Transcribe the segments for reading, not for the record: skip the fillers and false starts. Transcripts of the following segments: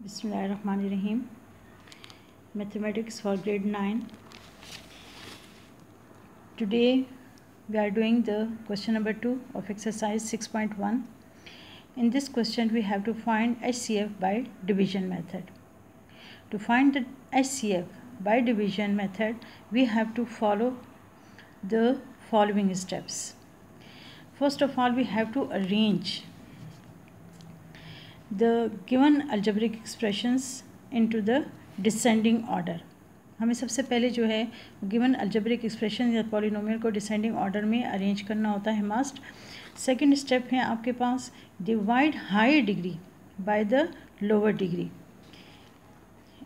Bismillahirrahmanirrahim. Mathematics for grade 9. Today we are doing the question number 2 of exercise 6.1. In this question we have to find HCF by division method. To find the HCF by division method we have to follow the following steps. First of all, we have to arrange the given algebraic expressions into the descending order. हमें सबसे पहले जो है given algebraic expression या polynomial को descending order में arrange करना होता है मस्ट. सेकंड स्टेप है आपके पास divide higher degree by the lower degree.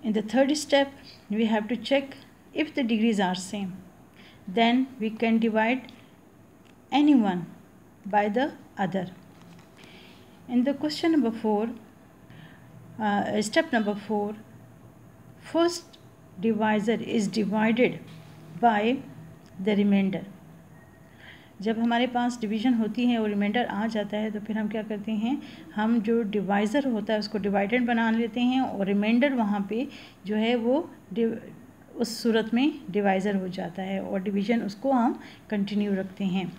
In the third step we have to check if the degrees are same, then we can divide any one by the other. In the question number 4, step number 4, first divisor is divided by the remainder. जब हमारे पास division होती है और reminder आ जाता है तो फिर हम क्या करते हैं, हम जो डिवाइज़र होता है उसको डिवाइडेड बना लेते हैं और रिमाइंडर वहाँ पे जो है वो उस सूरत में डिवाइज़र हो जाता है और डिवीज़न उसको हम कंटिन्यू रखते हैं.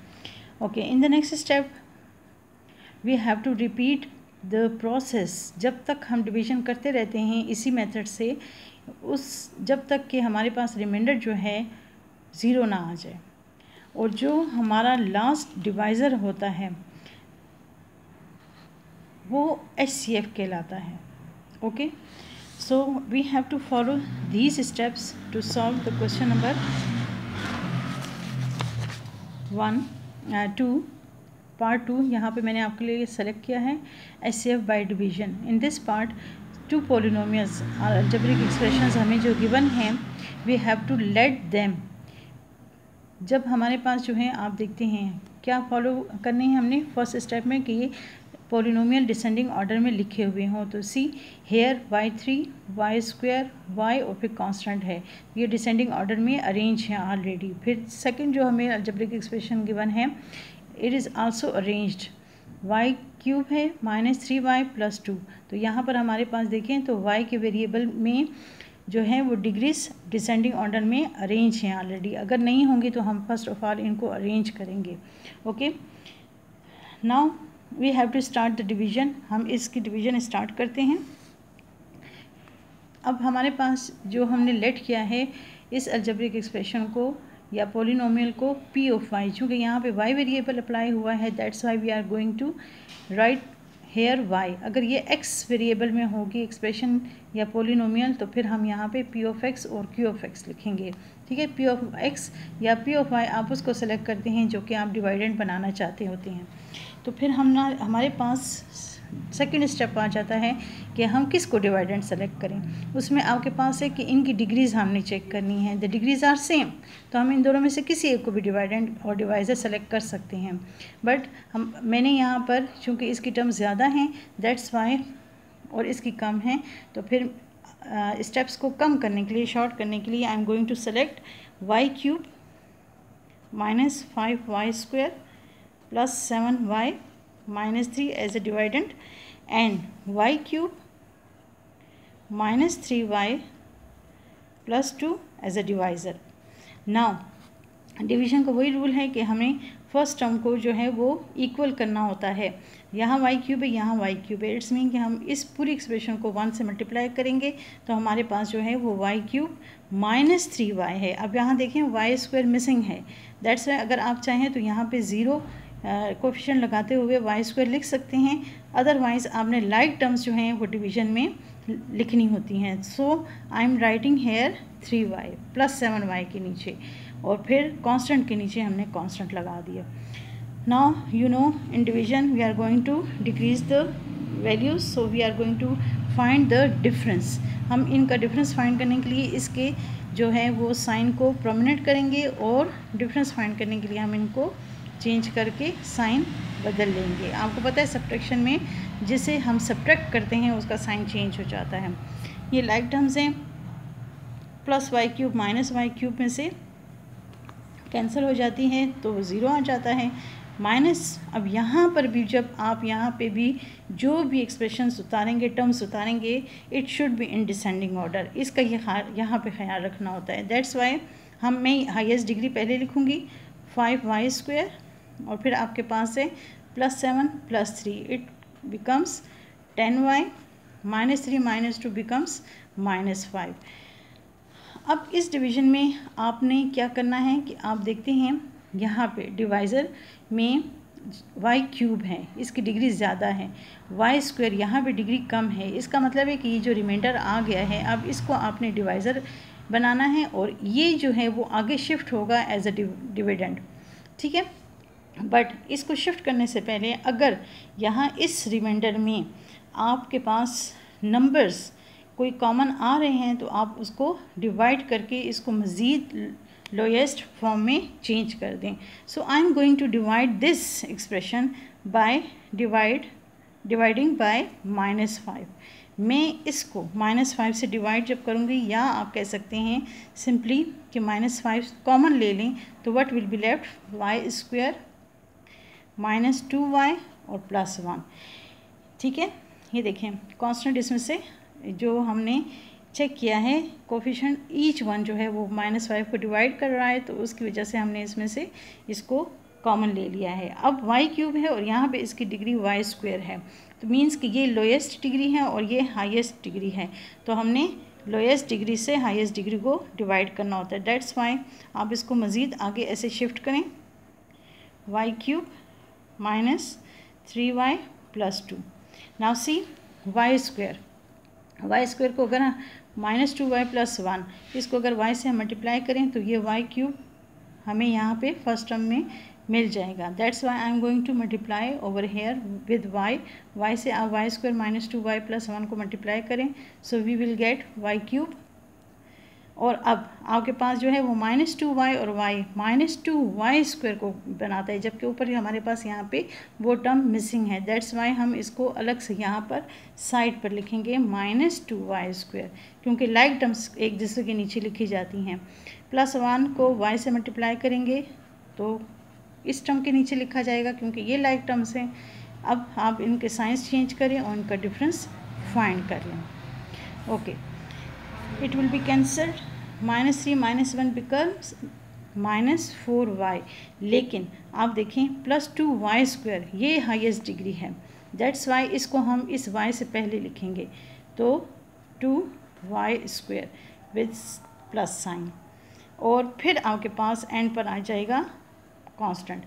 Okay, in the next step we have to repeat the process. जब तक हम डिवीज़न करते रहते हैं इसी मेथड से, उस जब तक कि हमारे पास रिमाइंडर जो है ज़ीरो ना आ जाए और जो हमारा लास्ट डिवाइज़र होता है वो HCF कहलाता है. Okay, so we have to follow these steps to solve the question number 2. Part 2 यहाँ पे मैंने आपके लिए सेलेक्ट किया है HCF by division. In this part two polynomials और अलजेब्रिक एक्सप्रेशंस हमें जो गिवन हैं we have to let them. जब हमारे पास जो है आप देखते हैं क्या फॉलो करने हैं हमने फर्स्ट स्टेप में कि ये पॉलिनोमियल डिसेंडिंग ऑर्डर में लिखे हुए हों. तो see here y3 y² y और फिर कांस्टेंट है, ये डिसेंडिंग ऑर्डर में अरेंज है ऑलरेडी. फिर सेकंड जो हमें अलजेब्रिक एक्सप्रेशन गिवन है it is also arranged. y cube है -3y + 2. तो यहाँ पर हमारे पास देखें तो y के वेरिएबल में जो है वो डिग्रीज डिसेंडिंग ऑर्डर में अरेंज हैं ऑलरेडी. अगर नहीं होंगी तो हम फर्स्ट ऑफ ऑल इनको अरेंज करेंगे. Okay, now we have to start the division. हम इसकी डिवीज़न स्टार्ट करते हैं. अब हमारे पास जो हमने लेट किया है इस अलजेब्रिक एक्सप्रेशन को या पॉलिनोमियल को P ऑफ y, चूँकि यहाँ पे y वेरिएबल अप्लाई हुआ है that's why we are going to write here y. अगर ये x वेरिएबल में होगी एक्सप्रेशन या पॉलिनोमियल तो फिर हम यहाँ पे P ऑफ x और Q ऑफ x लिखेंगे. ठीक है, P ऑफ x या P ऑफ y आप उसको सेलेक्ट करते हैं जो कि आप डिवाइडेंड बनाना चाहते होते हैं. तो फिर हमारे पास सेकेंड स्टेप आ जाता है कि हम किसको डिवाइडेंड सेलेक्ट करें. उसमें आपके पास है कि इनकी डिग्रीज़ हमने चेक करनी है. द डिग्रीज़ आर सेम, तो हम इन दोनों में से किसी एक को भी डिवाइडेंड और डिवाइज़र सेलेक्ट कर सकते हैं. बट मैंने यहाँ पर चूँकि इसकी टर्म ज़्यादा हैं दैट्स वाई और इसकी कम है, तो फिर स्टेप्स को कम करने के लिए, शॉर्ट करने के लिए I am going to select y³ -5y² + 7y -3 as a dividend and y³ -3y + 2 as a divisor. Now division का वही रूल है कि हमें फर्स्ट टर्म को जो है वो इक्वल करना होता है. यहाँ y³ है, यहाँ y³ है. इट्स मीन कि हम इस पूरी एक्सप्रेशन को 1 से मल्टीप्लाई करेंगे तो हमारे पास जो है वो y³ -3y है. अब यहाँ देखें y² मिसिंग है, दैट्स वाई अगर आप चाहें तो यहाँ पे 0 कोफिशिएंट लगाते हुए y² लिख सकते हैं. अदरवाइज़ आपने लाइक टर्म्स जो हैं वो डिवीज़न में लिखनी होती हैं. So I am writing here 3y + 7y के नीचे और फिर कांस्टेंट के नीचे हमने कांस्टेंट लगा दिया. Now you know in division we are going to decrease the values, so we are going to find the difference. हम इनका डिफरेंस फाइंड करने के लिए इसके जो है वो साइन को प्रोमिनेंट करेंगे और डिफरेंस फाइंड करने के लिए हम इनको चेंज करके साइन बदल लेंगे. आपको पता है सब्ट्रैक्शन में जिसे हम सब्ट्रैक्ट करते हैं उसका साइन चेंज हो जाता है. ये लाइक टर्म्स हैं, +y³ -y³ में से कैंसिल हो जाती हैं तो 0 आ जाता है. माइनस, अब यहाँ पर भी जब आप यहाँ पे भी जो भी एक्सप्रेशंस उतारेंगे, टर्म्स उतारेंगे, it should be in descending order. इसका ये यहाँ पे ख्याल रखना होता है। दैट्स वाई मैं हाईएस्ट डिग्री पहले लिखूँगी 5y² और फिर आपके पास है +7 + 3, इट बिकम्स 10y, -3 -2 बिकम्स -5। अब इस डिवीजन में आपने क्या करना है कि आप देखते हैं यहाँ पे डिवाइज़र में y³ है, इसकी डिग्री ज़्यादा है, y² यहाँ पे डिग्री कम है। इसका मतलब है कि ये जो रिमाइंडर आ गया है, अब इसको आपने डिवाइज़र बनाना है और ये जो है वो आगे शिफ्ट होगा एज अ डिविडेंड, ठीक है। बट इसको शिफ्ट करने से पहले अगर यहाँ इस रिमाइंडर में आपके पास नंबर्स कोई कॉमन आ रहे हैं तो आप उसको डिवाइड करके इसको मज़ीद लोएस्ट फॉर्म में चेंज कर दें। So I am going to divide this expression by dividing by -5। मैं इसको -5 से डिवाइड जब करूँगी, या आप कह सकते हैं सिंपली कि -5 कॉमन ले लें तो what will be left, y² -2y और +1, ठीक है। ये देखें कांस्टेंट इसमें से जो हमने चेक किया है कोफिशिएंट ईच वन जो है वो -5 को डिवाइड कर रहा है, तो उसकी वजह से हमने इसमें से इसको कॉमन ले लिया है। अब y³ है और यहाँ पे इसकी डिग्री y² है, तो मीन्स कि ये लोएस्ट डिग्री है और ये हाईएस्ट डिग्री है, तो हमने लोएस्ट डिग्री से हाईएस्ट डिग्री को डिवाइड करना होता है। दैट्स वाई आप इसको मज़ीद आगे ऐसे शिफ्ट करें, y³ -3y + 2। Now see y² को अगर -2y + 1, इसको अगर y से मल्टीप्लाई करें तो ये y³ हमें यहाँ पे फर्स्ट टर्म में मिल जाएगा। That's why I am going to multiply over here with y से आप y² -2y + 1 को मल्टीप्लाई करें, so we will get y³। और अब आपके पास जो है वो -2y और y -2y² को बनाता है, जबकि ऊपर हमारे पास यहाँ पे वो टर्म मिसिंग है। दैट्स वाई हम इसको अलग से यहाँ पर साइड पर लिखेंगे -2y², क्योंकि लाइक टर्म्स एक दूसरे के नीचे लिखी जाती हैं। +1 को y से मल्टीप्लाई करेंगे तो इस टर्म के नीचे लिखा जाएगा, क्योंकि ये लाइक टर्म्स हैं। अब आप इनके साइंस चेंज करें और इनका डिफरेंस फाइंड कर लें। Okay, it will be cancelled, -3 -1 becomes -4y। लेकिन आप देखें +2y² ये हाईएस्ट डिग्री है, दैट्स वाई इसको हम इस y से पहले लिखेंगे, तो 2y² विद प्लस साइन, और फिर आपके पास एंड पर आ जाएगा कांस्टेंट।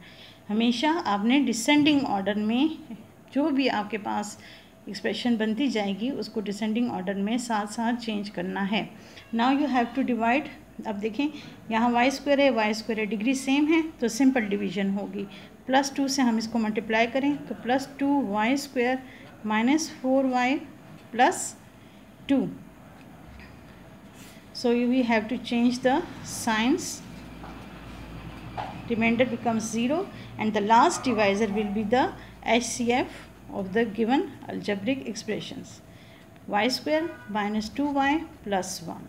हमेशा आपने डिसेंडिंग ऑर्डर में जो भी आपके पास एक्सप्रेशन बनती जाएगी उसको डिसेंडिंग ऑर्डर में साथ साथ चेंज करना है। Now you have to divide. अब देखें यहाँ y² है, y² है, डिग्री सेम है तो सिंपल डिवीजन होगी। +2 से हम इसको मल्टीप्लाई करें तो +2y² -4y + 2। So we have to change the science, remainder becomes 0 and the last divisor will be the HCF of the given algebraic expressions, y² -2y + 1।